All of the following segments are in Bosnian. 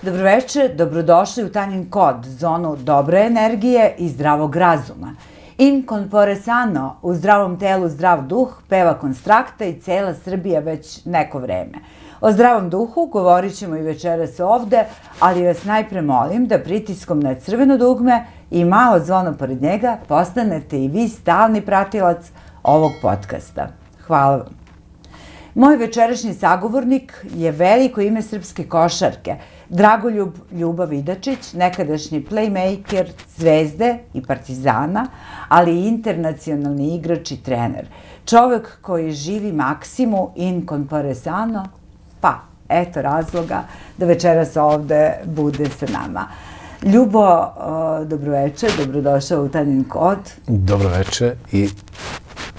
Dobroveče, dobrodošli u Tanjin kod, zonu dobre energije i zdravog razuma. In corpore sano, u zdravom telu zdrav duh, peva Konstrakta i cela Srbija već neko vreme. O zdravom duhu govorit ćemo i večeras ovde, ali vas najpre molim da pritiskom na crveno dugme i malo zvono pored njega postanete i vi stalni pratilac ovog podcasta. Hvala vam. Moj večerašnji sagovornik je veliko ime srpske košarke, Dragoljub Ljuba Vidačić, nekadašnji playmaker Zvezde i Partizana, ali i internacionalni igrač i trener. Čovek koji živi maksimu in corpore sano, pa eto razloga da večeras ovde bude sa nama. Ljubo, dobroveče, dobrodošao u Tanjin kod. Dobroveče i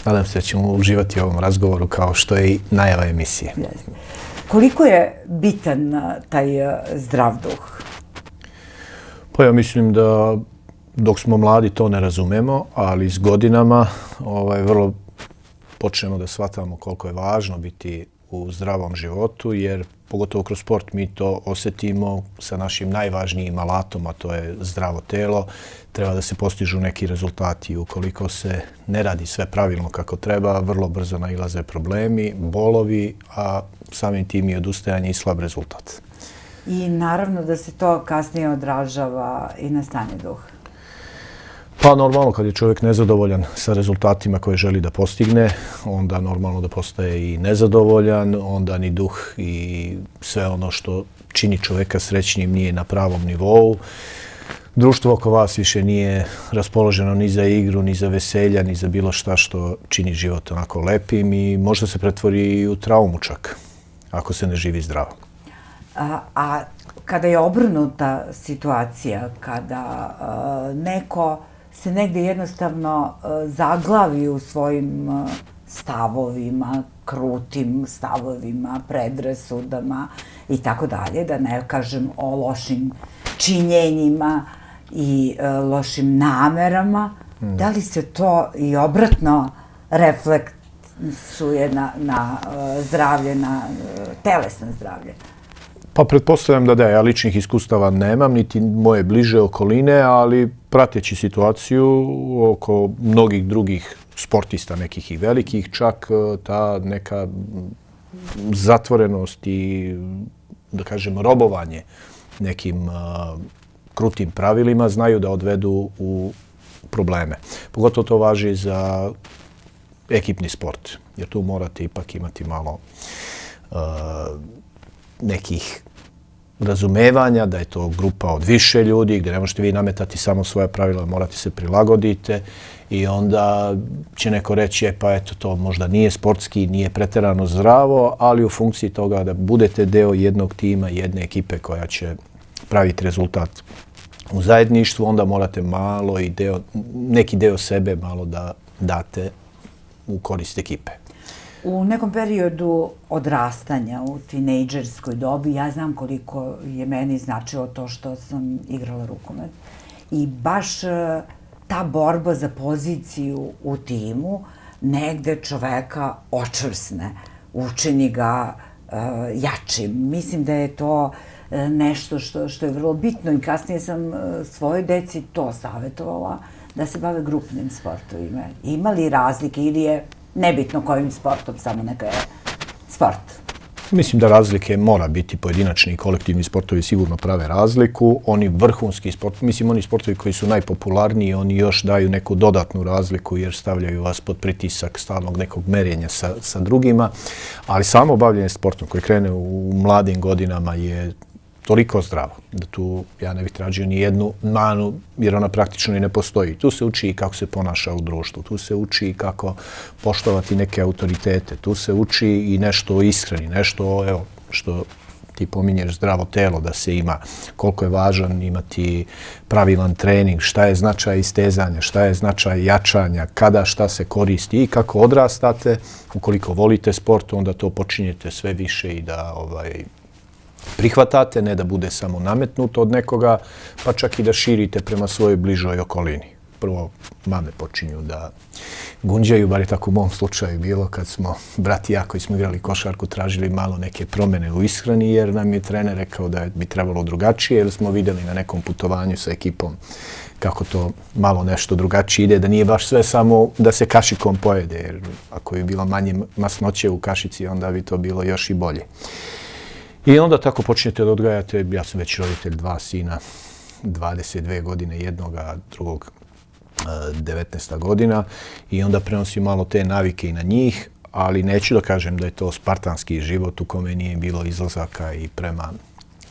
nadam se da ćemo uživati u ovom razgovoru kao što je i najava emisije. Koliko je bitan taj zdrav duh? Pa ja mislim da dok smo mladi to ne razumemo, ali s godinama vrlo počnemo da shvatamo koliko je važno biti u zdravom životu, jer pogotovo kroz sport mi to osjetimo sa našim najvažnijim alatom, a to je zdravo telo. Treba da se postižu neki rezultati. Ukoliko se ne radi sve pravilno kako treba, vrlo brzo nailaze problemi, bolovi, a samim tim i odustajanje i slab rezultat. I naravno da se to kasnije odražava i na stanje duha. Pa normalno, kad je čovjek nezadovoljan sa rezultatima koje želi da postigne, onda normalno da postaje i nezadovoljan, onda ni duh i sve ono što čini čovjeka srećnim nije na pravom nivou. Društvo oko vas više nije raspoloženo ni za igru, ni za veselja, ni za bilo šta što čini život onako lepim i možda se pretvori i u traumu čak, ako se ne živi zdravo. A kada je obrnuta situacija, kada neko se negde jednostavno zaglavi u svojim stavovima, krutim stavovima, predrasudama i tako dalje, da ne kažem o lošim činjenjima i lošim namerama, da li se to i obratno refleksuje na zdravlje, na telesno zdravlje? Pa pretpostavljam da da, ja ličnih iskustava nemam, niti moje bliže okoline, ali prateći situaciju oko mnogih drugih sportista, nekih i velikih, čak ta neka zatvorenost i, da kažem, robovanje nekim krutim pravilima znaju da odvedu u probleme. Pogotovo to važi za ekipni sport, jer tu morate ipak imati malo nekih razumevanja, da je to grupa od više ljudi, gdje ne možete vi nametati samo svoje pravila, morate se prilagodite i onda će neko reći, pa eto, to možda nije sportski, nije preterano zdravo, ali u funkciji toga da budete deo jednog tima, jedne ekipe koja će praviti rezultat u zajedništvu, onda morate malo i neki deo sebe malo da date u korist ekipe. U nekom periodu odrastanja, u tinejdžerskoj dobi, ja znam koliko je meni značilo to što sam igrala rukomet. I baš ta borba za poziciju u timu negde čoveka očvrsne, učini ga jačim. Mislim da je to nešto što je vrlo bitno i kasnije sam svojoj deci to savjetovala, da se bave grupnim sportovima. Ima li razlike ili je nebitno kojim sportom, samo neka je sport? Mislim da razlike mora biti, pojedinačni i kolektivni sportovi sigurno prave razliku. Oni vrhunski sport, mislim oni sportovi koji su najpopularniji, oni još daju neku dodatnu razliku jer stavljaju vas pod pritisak stalnog nekog merenja sa drugima. Ali samo bavljenje sportom koji krene u mladim godinama je toliko zdravo da tu ja ne bih tražio ni jednu manu jer ona praktično i ne postoji. Tu se uči i kako se ponaša u društvu, tu se uči i kako poštovati neke autoritete, tu se uči i nešto o ishrani, nešto evo, što ti pominješ zdravo telo da se ima, koliko je važan imati pravilan trening, šta je značaj istezanja, šta je značaj jačanja, kada šta se koristi i kako odrastate. Ukoliko volite sport, onda to počinjete sve više i da prihvatate, ne da bude samo nametnuto od nekoga, pa čak i da širite prema svojoj bližoj okolini. prvo mame počinju da gunđaju, bar je tako u mom slučaju bilo kad smo, brat i ja koji smo igrali košarku, tražili malo neke promjene u ishrani jer nam je trener rekao da bi trebalo drugačije jer smo vidjeli na nekom putovanju sa ekipom kako to malo nešto drugačije ide, da nije baš sve samo da se kašikom pojede, jer ako bi bilo manje masnoće u kašici, onda bi to bilo još i bolje. I onda tako počnete da odgajate, ja sam već roditelj 2 sina, 22 godine jednoga, drugog 19 godina i onda prenosim malo te navike i na njih, ali neću da kažem da je to spartanski život u kome nije bilo izlazaka i prema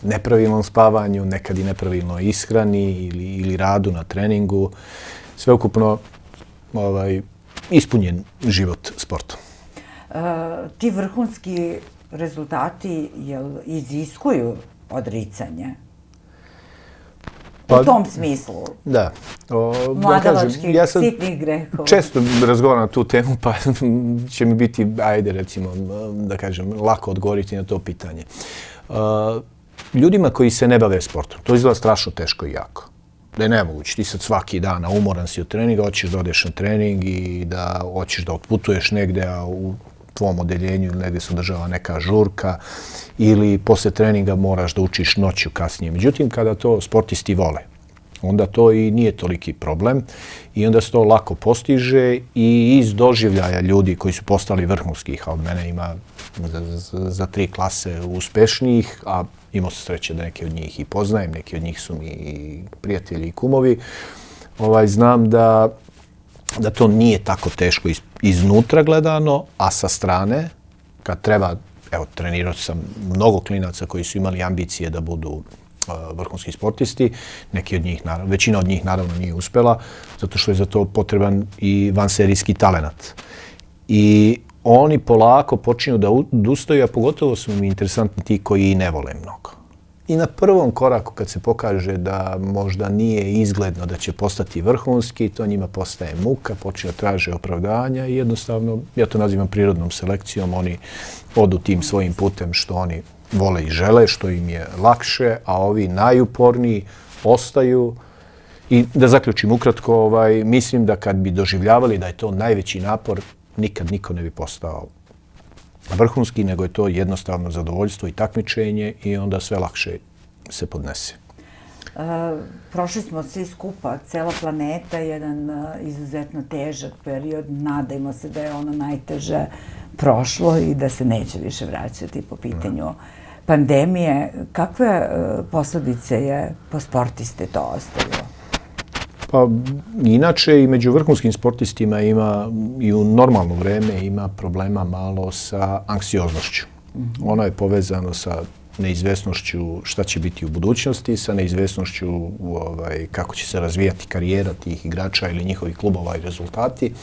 nepravilnom spavanju, nekad i nepravilnoj ishrani ili radu na treningu. Sveukupno ispunjen život sportom. Ti vrhunski rezultati iziskuju odricanje? U tom smislu? Da. Mladalačkih, sitnih grehova. Često razgovaram na tu temu, pa će mi biti, ajde recimo, da kažem, lako odgovoriti na to pitanje. Ljudima koji se ne bave sportom, to izgleda strašno teško i jako. Da je nemoguće. Ti sad svaki dan, a umoran si od treninga, hoćeš da odeš na trening i da hoćeš da otputuješ negde, a u tvom odeljenju ili negde se održava neka žurka ili posle treninga moraš da učiš noću kasnije. Međutim, kada to sportisti vole, onda to i nije toliki problem i onda se to lako postiže i iz doživljaja ljudi koji su postali vrhunskih, a od mene ima za 3 klase uspešnijih, a imao sam sreće da neke od njih i poznajem, neki od njih su mi prijatelji i kumovi, znam da to nije tako teško iznutra gledano, a sa strane, kad treba, evo, trenirao sam mnogo klinaca koji su imali ambicije da budu vrhunski sportisti, neki od njih, većina od njih naravno nije uspela, zato što je za to potreban i vanserijski talenat. I oni polako počinju da odustaju, a pogotovo su mi interesantni ti koji ne vole mnogo. I na prvom koraku kad se pokaže da možda nije izgledno da će postati vrhunski, to njima postaje muka, počinju da traže opravdanja i jednostavno, ja to nazivam prirodnom selekcijom, oni odu tim svojim putem što oni vole i žele, što im je lakše, a ovi najuporniji ostaju. I da zaključim ukratko, mislim da kad bi doživljavali da je to najveći napor, nikad niko ne bi postao vrhunski, nego je to jednostavno zadovoljstvo i takmičenje i onda sve lakše se podnese. Prošli smo svi skupa, cela planeta, jedan izuzetno težak period. Nadajmo se da je ono najteže prošlo i da se neće više vraćati po pitanju pandemije. Kakve posledice je po sportiste to ostavilo? Pa, inače i među vrhunskim sportistima ima i u normalno vreme ima problema malo sa anksioznošću. Ono je povezano sa neizvesnošću šta će biti u budućnosti, sa neizvesnošću kako će se razvijati karijera tih igrača ili njihovih klubova i rezultati.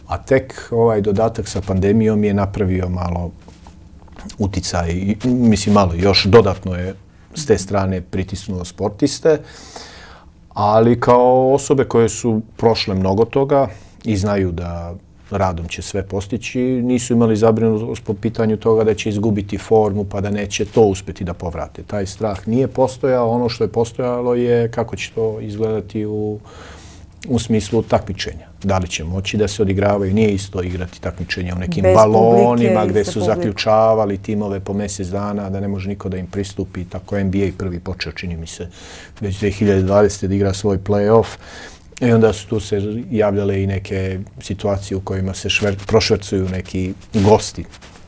A tek ovaj dodatak sa pandemijom je napravio malo uticaj, mislim malo, još dodatno je s te strane pritisnuo sportiste. Ali kao osobe koje su prošle mnogo toga i znaju da radom će sve postići, nisu imali zabrinutost po pitanju toga da će izgubiti formu pa da neće to uspjeti da povrate. Taj strah nije postojao, ono što je postojalo je kako će to izgledati u smislu takmičenja. Da li će moći da se odigravaju, nije isto igrati takmičenja u nekim balonima gdje su zaključavali timove po mjesec dana, da ne može niko da im pristupi. Tako NBA prvi počeo, čini mi se, već 2020. da igra svoj play-off. I onda su tu se javljale i neke situacije u kojima se prošvercuju neki gosti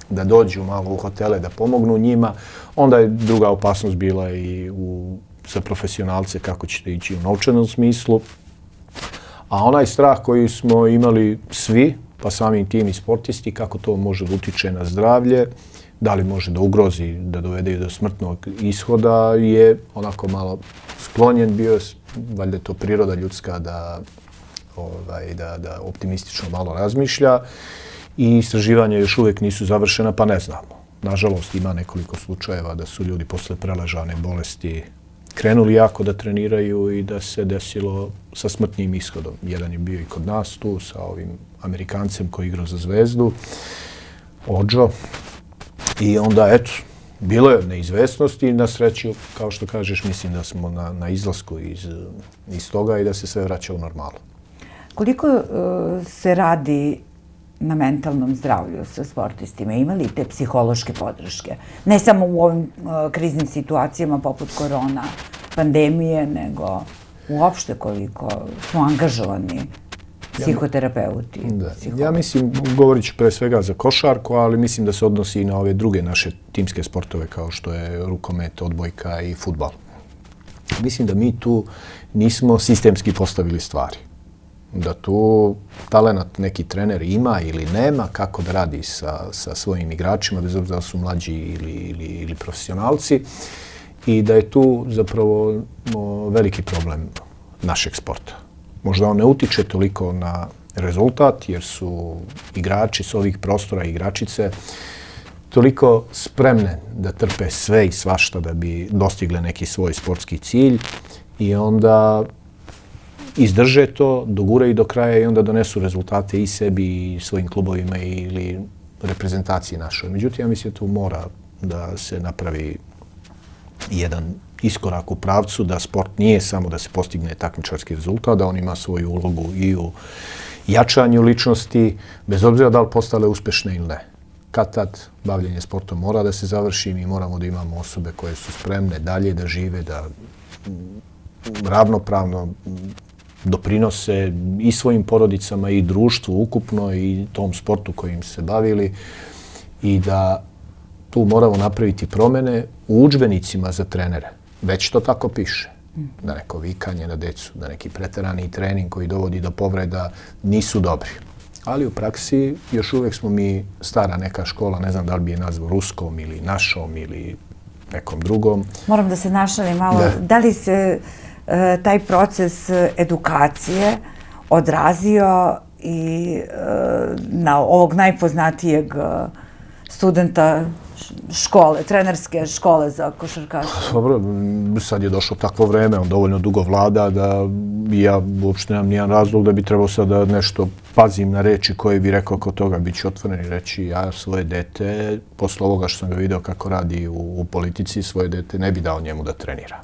da dođu malo u hotele da pomognu njima. Onda je druga opasnost bila i za profesionalce kako ćete ići u novčanom smislu. A onaj strah koji smo imali svi, pa samim tim i sportisti, kako to može da utiče na zdravlje, da li može da ugrozi, da dovede do smrtnog ishoda, je onako malo sklonjen bio, valjda je to priroda ljudska da optimistično malo razmišlja i istraživanja još uvijek nisu završena, pa ne znamo. Nažalost, ima nekoliko slučajeva da su ljudi posle preležane bolesti krenuli jako da treniraju i da se desilo sa smrtnim ishodom. Jedan je bio i kod nas tu sa ovim Amerikancem koji igrao za Zvezdu, Odžo. I onda, eto, bilo je neizvesnosti i na sreću, kao što kažeš, mislim da smo na izlasku iz toga i da se sve vraća u normalu. Koliko se radi na mentalnom zdravlju sa sportistima? Ima li te psihološke podrške? Ne samo u ovim kriznim situacijama poput korona, pandemije, nego uopšte koliko su angažovani psihoterapeuti. Ja mislim, govorit ću pre svega za košarku, ali mislim da se odnosi i na ove druge naše timske sportove kao što je rukomet, odbojka i fudbal. Mislim da mi tu nismo sistemski postavili stvari. Da tu talenat neki trener ima ili nema, kako da radi sa svojim igračima, bez obzira da su mlađi ili profesionalci, i da je tu zapravo veliki problem našeg sporta. Možda on ne utiče toliko na rezultat, jer su igrači s ovih prostora i igračice toliko spremne da trpe sve i svašta da bi dostigle neki svoj sportski cilj i onda izdrže to, doguraju do kraja i onda donesu rezultate i sebi i svojim klubovima ili reprezentaciji našoj. Međutim, ja mislim da tu mora da se napravi jedan iskorak u pravcu da sport nije samo da se postigne takmičarski rezultat, da on ima svoju ulogu i u jačanju ličnosti, bez obzira da li postale uspešne ili ne. Kad tad bavljenje sportom mora da se završi, mi moramo da imamo osobe koje su spremne dalje da žive, da ravnopravno doprinose i svojim porodicama i društvu ukupno i tom sportu kojim se bavili i da tu moramo napraviti promene u udžbenicima za trenere. Već to tako piše. Da neko vikanje na decu, da neki preterani trening koji dovodi do povreda nisu dobri. Ali u praksi još uvijek smo mi stara neka škola, ne znam da li bi je nazvao ruskom ili našom ili nekom drugom. Moram da se našalim malo. Da li se taj proces edukacije odrazio i na ovog najpoznatijeg studenta škole, trenerske škole za košarkaštvo? Dobro, sad je došlo takvo vreme, on dovoljno dugo vlada da ja uopšte nemam nijedan razlog da bi trebao sad da nešto pazim na reči koje bi rekao oko toga. Biću otvoren i reći ja svoje dete, posle ovoga što sam ga video kako radi u politici, svoje dete ne bi dao njemu da trenira.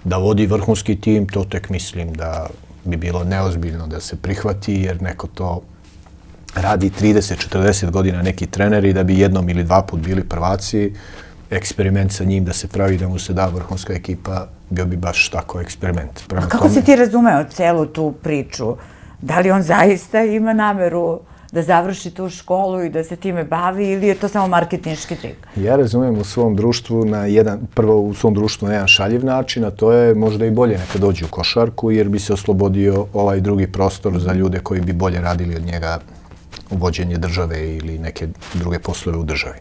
Da vodi vrhunski tim, to tek mislim da bi bilo neozbiljno da se prihvati, jer neko to radi 30-40 godina neki trener i da bi jednom ili dva put bili prvaci, eksperiment sa njim da se pravi da mu se da vrhunska ekipa, bio bi baš tako eksperiment. A kako si ti razumeo celu tu priču? Da li on zaista ima nameru da završi tu školu i da se time bavi ili je to samo marketinški trik? Ja razumem u svom društvu prvo u svom društvu na jedan šaljiv način, a to je možda i bolje neka dođe u košarku jer bi se oslobodio ovaj drugi prostor za ljude koji bi bolje radili od njega uvođenje države ili neke druge poslove u državi.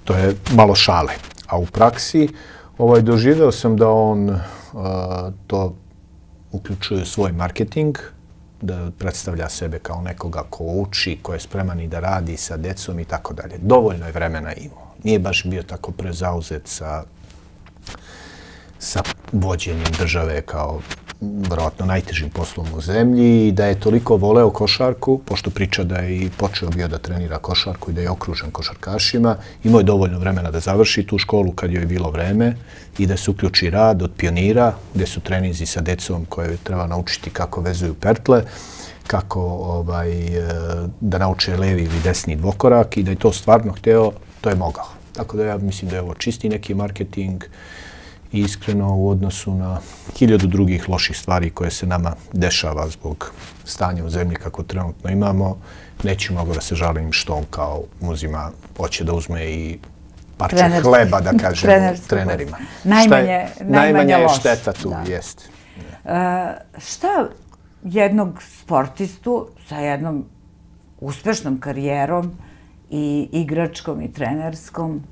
To je malo šale. A u praksi doživeo sam da on to uključuje svoj marketing, da predstavlja sebe kao nekoga ko uči, ko je spreman i da radi sa decom i tako dalje. Dovoljno je vremena imao. Nije baš bio tako prezauzet sa vođenjem države kao vjerojatno najtežim poslom u zemlji i da je toliko voleo košarku, pošto priča da je i počeo bio da trenira košarku i da je okružen košarkašima, imao je dovoljno vremena da završi tu školu kad joj je bilo vreme i da se uključi rad od pionira, gde su treninzi sa decom koje treba naučiti kako vezuju pertle, kako da nauče levi ili desni dvokorak i da je to stvarno hteo, to je mogao. Tako da ja mislim da je ovo čisti neki marketing i iskreno u odnosu na 1000 drugih loših stvari koje se nama dešava zbog stanja u zemlji kako trenutno imamo, neću mnogo da se žalim što on kao uzima, hoće da uzme i parče hleba, da kažem, trenerima. Najmanja je šteta tu, jest. Šta jednog sportistu sa jednom uspešnom karijerom i igračkom i trenerskom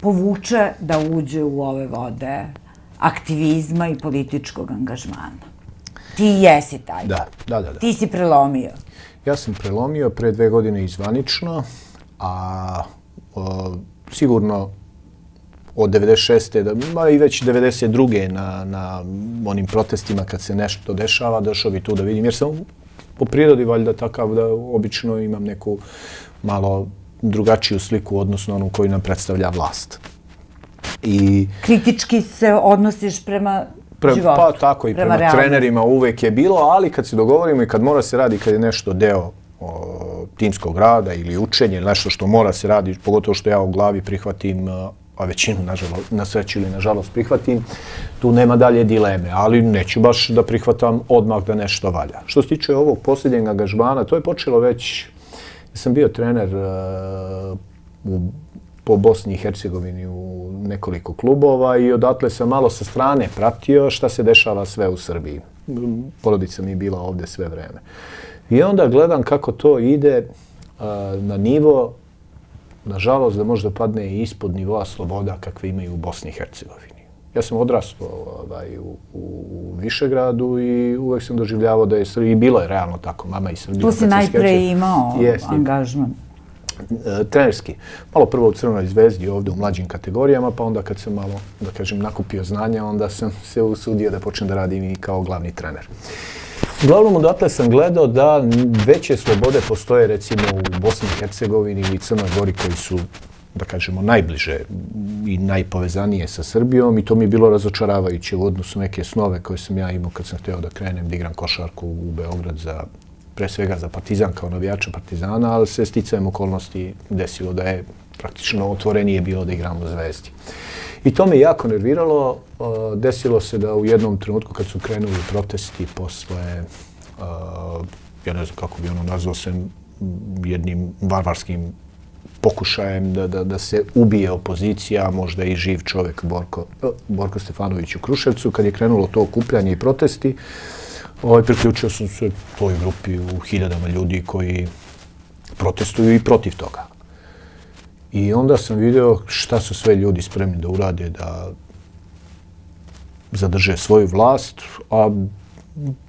povuče da uđe u ove vode aktivizma i političkog angažmana? Ti jesi taj. Da. Ti si prelomio. Ja sam prelomio pre 2 godine izvanično, a sigurno od 96. i već 92. na onim protestima kad se nešto dešava, došao bi tu da vidim, jer sam po prirodi valjda takav da obično imam neku malo drugačiju sliku odnosno onu koju nam predstavlja vlast. Kritički se odnosiš prema životu. Pa tako i prema trenerima uvek je bilo, ali kad se dogovorimo i kad mora se radi, kad je nešto deo timskog rada ili učenje, nešto što mora se radi, pogotovo što ja u glavi prihvatim, a većinu, na sreću ili nažalost prihvatim, tu nema dalje dileme, ali neću baš da prihvatam odmah da nešto valja. Što se tiče ovog posljednjeg angažmana, to je počelo već, ja sam bio trener po Bosni i Hercegovini u nekoliko klubova i odatle sam malo sa strane pratio šta se dešava sve u Srbiji. Porodica mi je bila ovdje sve vreme. I onda gledam kako to ide na nivo, nažalost, da možda padne i ispod nivoa sloboda kakve imaju u Bosni i Hercegovini. Ja sam odrastao u Višegradu i uvek sam doživljavao da je Srbija, i bilo je realno tako, mama i Srbija. Tu si najpre imao angažman. Trenerski. Malo prvo u Crvenoj zvezdi ovdje u mlađim kategorijama, pa onda kad sam malo, da kažem, nakupio znanja, onda sam se usudio da počnem da radim i kao glavni trener. Uglavnom, odatle sam gledao da veće slobode postoje recimo u Bosni i Hercegovini ili Crnoj Gori koji su, da kažemo, najbliže i najpovezanije sa Srbijom i to mi je bilo razočaravajuće u odnosu neke snove koje sam ja imao kad sam htio da krenem da igram košarku u Beograd pre svega za Partizan kao navijača Partizana, ali se sticajem okolnosti desilo da je praktično otvorenije bilo da igram u Zvezdi. I to me jako nerviralo. Desilo se da u jednom trenutku kad su krenuli protesti posle, ja ne znam kako bi ono nazvao se, jednim varvarskim pokušajem da se ubije opozicija, možda i živ čovjek Borko Stefanović u Kruševcu, kad je krenulo to okupljanje i protesti, priključio sam se toj grupi u hiljadama ljudi koji protestuju i protiv toga. I onda sam vidio šta su sve ljudi spremni da urade, da zadrže svoju vlast, a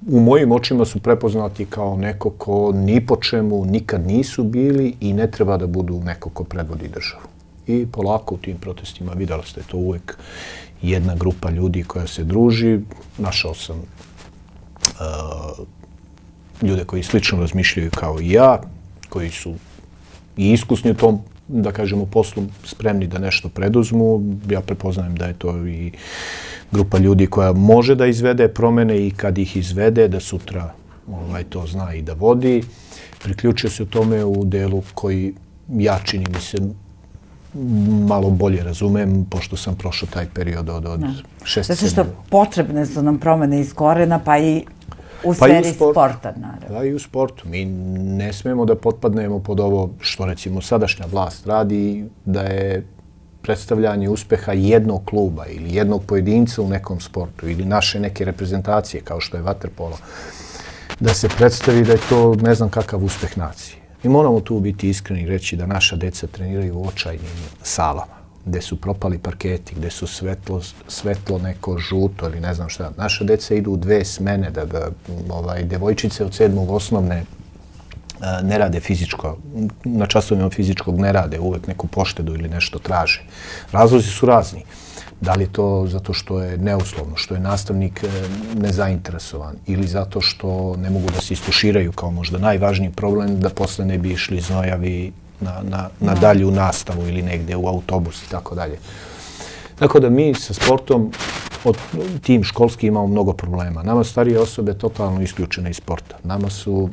u mojim očima su prepoznati kao neko ko ni po čemu nikad nisu bili i ne treba da budu neko ko predvodi državu. I polako u tim protestima vidjeli ste to uvek jedna grupa ljudi koja se druži. Našao sam ljude koji slično razmišljaju kao i ja, koji su i iskusni u tom, da kažemo, poslu, spremni da nešto preduzmu. Ja prepoznajem da je to i grupa ljudi koja može da izvede promene i kad ih izvede, da sutra to zna i da vodi. Priključio se u tome u delu koji ja, čini mi se, malo bolje razumem, pošto sam prošao taj period od 6-7. Zato što potrebne su nam promene iz korena, pa i u sferi sporta, naravno. Da, i u sportu. Mi ne smemo da potpadnemo pod ovo što, recimo, sadašnja vlast radi, da je predstavljanje uspeha jednog kluba ili jednog pojedinca u nekom sportu ili naše neke reprezentacije, kao što je vaterpolo, da se predstavi da je to ne znam kakav uspeh nacije. Mi moramo tu biti iskreni i reći da naša deca treniraju u očajnim salama, gde su propali parketi, gde su svetlo neko žuto ili ne znam šta. Naša deca idu u 2 smene, da devojčice od 7. osnovne ne rade fizičko, na časovima fizičkog ne rade, uvek neku poštedu ili nešto traže. Razlozi su razni. Da li je to zato što je neuslovno, što je nastavnik nezainteresovan ili zato što ne mogu da se istuširaju kao možda najvažniji problem da posle ne bi išli znojavi na dalju nastavu ili negde u autobus i tako dalje. Tako da mi sa sportom, tim školski, imamo mnogo problema. Nama starije osobe totalno isključene iz sporta. Nama su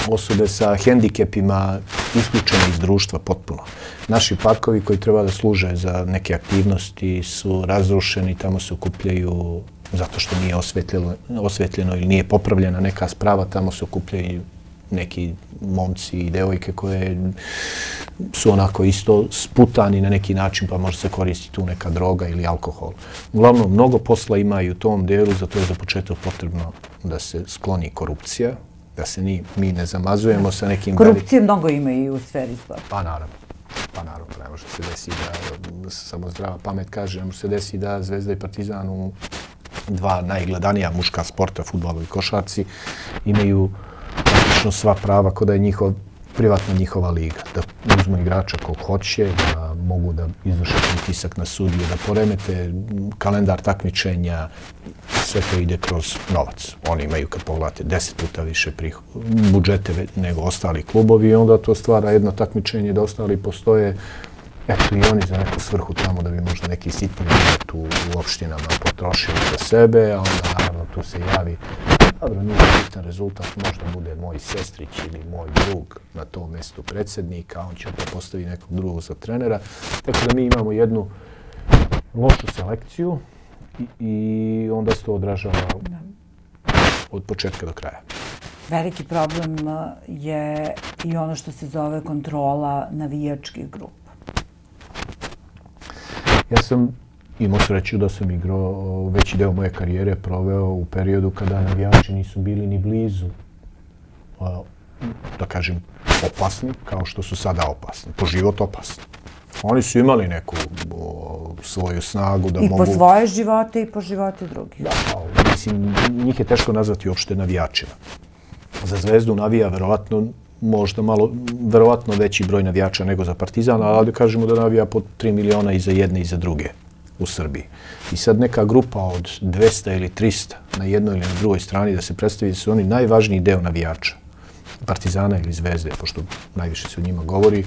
osobe sa hendikepima isključene iz društva potpuno. Naši parkovi koji treba da služe za neke aktivnosti su razrušeni, tamo se okupljaju zato što nije osvetljeno ili nije popravljena neka sprava, tamo se okupljaju neki momci i devojke koje su onako isto sputani na neki način, pa može se koristiti tu neka droga ili alkohol. Uglavnom, mnogo posla ima i u tom delu, zato je za početak potrebno da se skloni korupcija, da se mi ne zamazujemo sa nekim... Korupcije mnogo ima i u sferi sporta. Pa naravno, ne može se desiti da, samo zdrava pamet kaže, ne može se desiti da Zvezda i Partizan u 2 najgledanija muška sporta, fudbalu i košarci, imaju praktično sva prava kao da je privatna njihova liga. Da uzmu igrača kog hoće, da mogu da izvrše pritisak na sudiju, da poremete kalendar takmičenja, sve to ide kroz novac. Oni imaju, kad pogledate, 10 puta više budžete nego ostali klubovi i onda to stvara jedno takmičenje da ostali postoje eto i oni za neku svrhu tamo da bi možda neki sitni budžet u opštinama potrošili za sebe, a onda naravno tu se javi, dobro, nije bitan rezultat, možda bude moj sestrić ili moj drug na tom mjestu predsjednika, a on će opet postaviti nekog drugog za trenera. Tako da mi imamo jednu lošu selekciju i onda se to odražava od početka do kraja. Veliki problem je i ono što se zove kontrola navijačkih grupa. Ja sam imao sreću da sam igrao veći deo moje karijere proveo u periodu kada navijači nisu bili ni blizu, da kažem, opasni, kao što su sada opasni, po život opasni. Oni su imali neku svoju snagu da mogu... I po svoje živote i po živote drugih. Da, mislim, njih je teško nazvati uopšte navijačima. Za Zvezdu navija verovatno veći broj navijača nego za Partizan, ali kažemo da navija po 3 miliona i za jedne i za druge u Srbiji. I sad neka grupa od 200 ili 300 na jednoj ili na drugoj strani da se predstavi da su oni najvažniji deo navijača Partizana ili Zvezde, pošto najviše se o njima govori,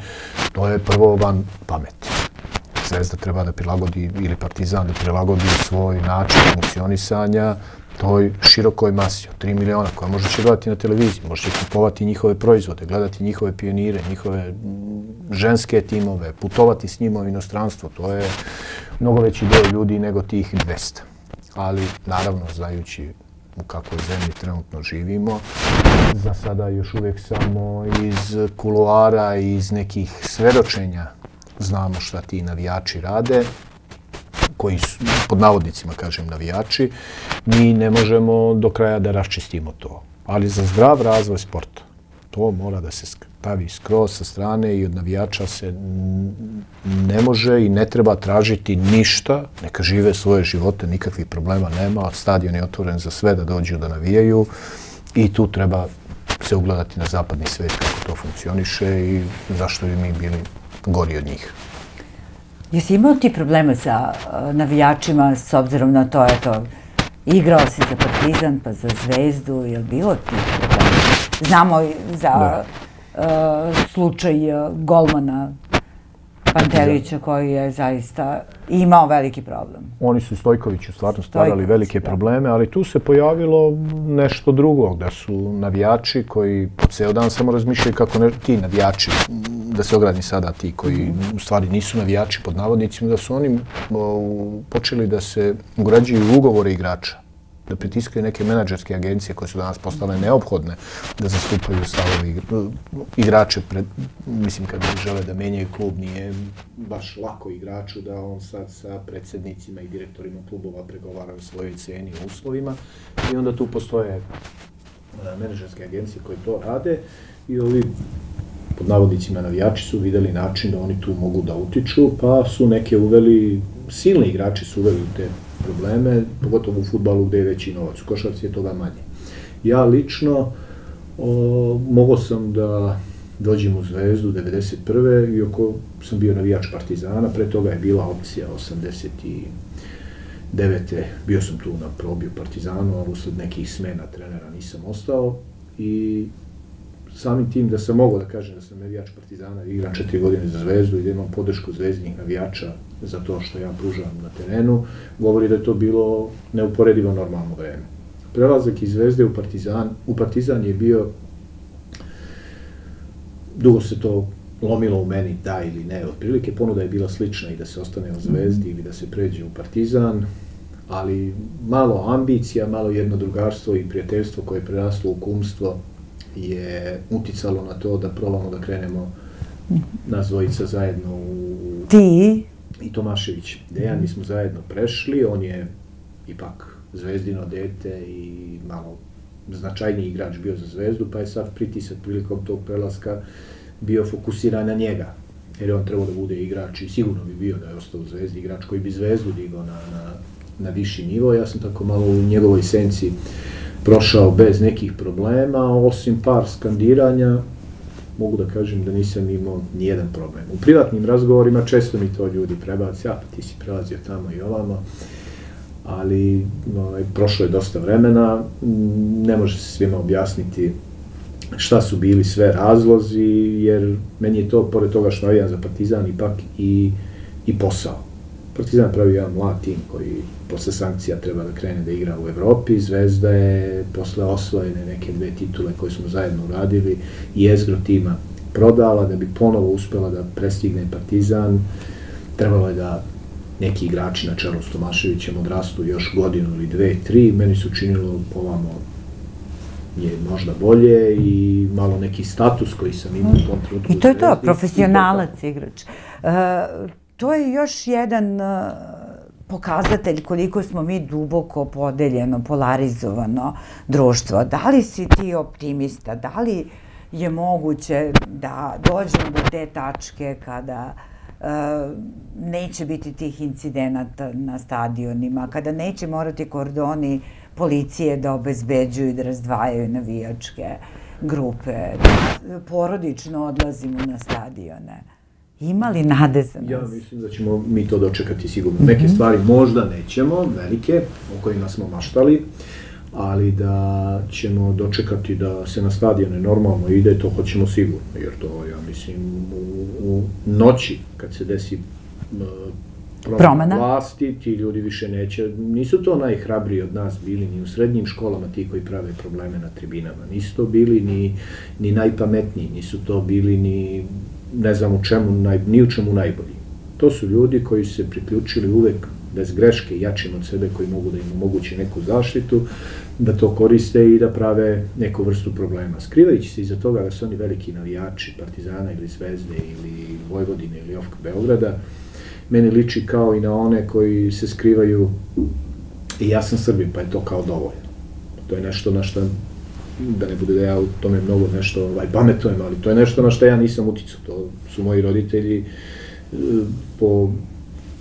to je prvo van pameti. Zvezda treba da prilagodi, ili Partizan da prilagodi svoj način funkcionisanja toj širokoj masi od 3 miliona koja možete gledati na televiziji, možete kupovati njihove proizvode, gledati njihove pionire, njihove ženske timove, putovati s njima u inostranstvo. To je mnogo veći deo ljudi nego tih 200. Ali, naravno, znajući u kakvoj zemlji trenutno živimo, za sada još uvijek samo iz kuloara i iz nekih svedočenja znamo šta ti navijači rade, koji su, pod navodnicima kažem, navijači, mi ne možemo do kraja da raščistimo to. Ali za zdrav razvoj sporta, to mora da se stavi skroz sa strane i od navijača se ne može i ne treba tražiti ništa, neka žive svoje živote, nikakvih problema nema, stadion je otvoren za sve da dođu da navijaju i tu treba se ugledati na zapadni svijet kako to funkcioniše i zašto bi mi bili gori od njih. Jesi imao ti probleme sa navijačima s obzirom na to, eto, igrao si za Partizan pa za Zvezdu, je li bilo ti problema? Znamo za slučaj golmana Pantelića koji je zaista imao veliki problem. Oni su Stojkoviću stvarno stvarali velike probleme, ali tu se pojavilo nešto drugo, da su navijači koji po ceo dan samo razmišljaju kako ti navijači, da se ogradim sada ti koji u stvari nisu navijači pod navodnicima, da su oni počeli da se ugrađuju ugovore igrača, da pritiskaju neke menadžerske agencije koje su danas postale neophodne da zastupaju stavove igrače. Mislim, kad žele da menjaju klub, nije baš lako igraču da on sad sa predsjednicima i direktorima klubova pregovara o svojoj ceni i uslovima. I onda tu postoje menadžerske agencije koje to rade i ovi pod navodnicima navijači su videli način da oni tu mogu da utiču, pa su neke uveli, silni igrači su uveli te probleme, pogotovo u fudbalu gde je veći novac. U košarci je toga manje. Ja lično mogao sam da dođem u Zvezdu 1991. iako sam bio navijač Partizana, pre toga je bila opcija 1989. Bio sam tu na probi u Partizanu, ali usled nekih smena trenera nisam ostao i samim tim da sam mogao da kažem da sam navijač Partizana i igram 4 godine za Zvezdu i da imam podršku zvezdinih navijača za to što ja pružam na terenu, govori da je to bilo neuporedivo normalno vreme. Prelazak iz Zvezde u Partizan je bio, dugo se to lomilo u meni, da ili ne, otprilike ponuda je bila slična i da se ostane u Zvezdi ili da se pređe u Partizan, ali malo ambicija, malo jedno drugarstvo i prijateljstvo koje je preraslo u kumstvo je uticalo na to da probamo da krenemo nas dvojica zajedno u... Ti? I Tomašević. Dejan, mi smo zajedno prešli, on je ipak Zvezdino dete i malo značajniji igrač bio za Zvezdu, pa je sad pritisak prilikom tog prelaska bio fokusiran na njega, jer je on trebao da bude igrač i sigurno bi bio da je ostao u Zvezdi, igrač koji bi Zvezdu digao na viši nivo. Ja sam tako malo u njegovoj senci prošao bez nekih problema, osim par skandiranja, mogu da kažem da nisam imao nijedan problem. U privatnim razgovorima često mi to ljudi prebaci, pa ti si prelazio tamo i ovamo, ali prošlo je dosta vremena, ne može se svima objasniti šta su bili sve razlozi, jer meni je to, pored toga što navijam za Partizan, ipak i posao. Partizan pravi jedan mlad tim koji posle sankcija treba da krene da igra u Evropi. Zvezda je posle osvojene neke 2 titule koje smo zajedno uradili i jezgro tima prodala da bi ponovo uspela da prestigne Partizan. Trebalo je da neki igrači na čelu s Tomaševićem odrastu još godinu ili 2, 3. Meni se učinilo ovamo je možda bolje i malo neki status koji sam imao u tom trenutku. I to je to, profesionalac igrač. To je još jedan pokazatelj koliko smo mi duboko podeljeno, polarizovano društvo. Da li si ti optimista? Da li je moguće da dođemo do te tačke kada neće biti tih incidenata na stadionima, kada neće morati kordoni policije da obezbeđuju i da razdvajaju navijačke grupe, da porodično odlazimo na stadione? Ima li nade za nas? Ja mislim da ćemo mi to dočekati sigurno. Neke stvari možda nećemo, velike, o kojima smo maštali, ali da ćemo dočekati da se na stadione normalno ide, to hoćemo sigurno, jer to, ja mislim, u noći, kad se desi promena vlasti, ti ljudi više neće, nisu to najhrabriji od nas bili ni u srednjim školama, ti koji prave probleme na tribinama, nisu to bili ni najpametniji, nisu to bili ni ne znam u čemu, ni u čemu najbolji. To su ljudi koji su se priključili uvek bez greške, jačim od sebe, koji mogu da im omogući neku zaštitu, da to koriste i da prave neku vrstu problema. Skrivajući se iza toga da su oni veliki navijači Partizana ili Zvezde ili Vojvodine ili OFK Beograda, meni liči kao i na one koji se skrivaju i ja sam Srbin, pa je to kao dovoljno. To je nešto na što, da ne bude da ja u tome mnogo nešto pametujem, ali to je nešto na što ja nisam uticao. To su moji roditelji,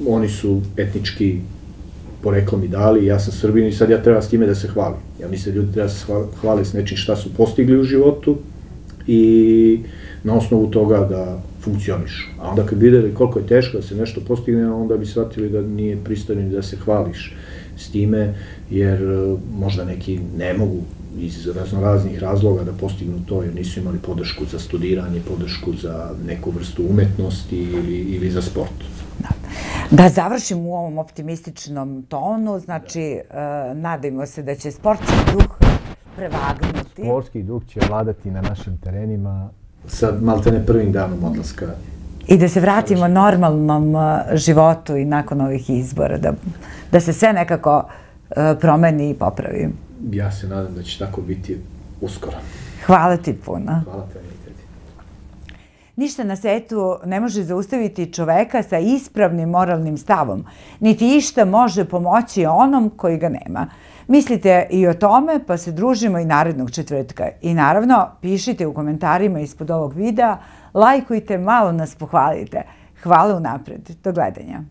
oni su etnički poreklom i dali, ja sam Srbin i sad ja treba s time da se hvalim. Ja mislim da ljudi treba se hvale s nečim šta su postigli u životu i na osnovu toga da funkcionišu. A onda kad videli koliko je teško da se nešto postigne, onda bi shvatili da nije pristojno da se hvališ s time, jer možda neki ne mogu iz raznoraznih razloga da postignu to, jer nisu imali podršku za studiranje, podršku za neku vrstu umetnosti ili za sport. Da završim u ovom optimističnom tonu, znači nadajmo se da će sportski duh prevagnuti. Sportski duh će vladati na našim terenima sa maltene prvim danom odlaska. I da se vratimo normalnom životu i nakon ovih izbora, da se sve nekako promeni i popravi. Ja se nadam da će tako biti uskoro. Hvala ti puno. Hvala tebi. Ništa na svetu ne može zaustaviti čoveka sa ispravnim moralnim stavom, niti išta može pomoći onom koji ga nema. Mislite i o tome, pa se družimo i narednog četvrtka. I naravno, pišite u komentarima ispod ovog videa, lajkujte, malo nas pohvalite. Hvala unapred. Do gledanja.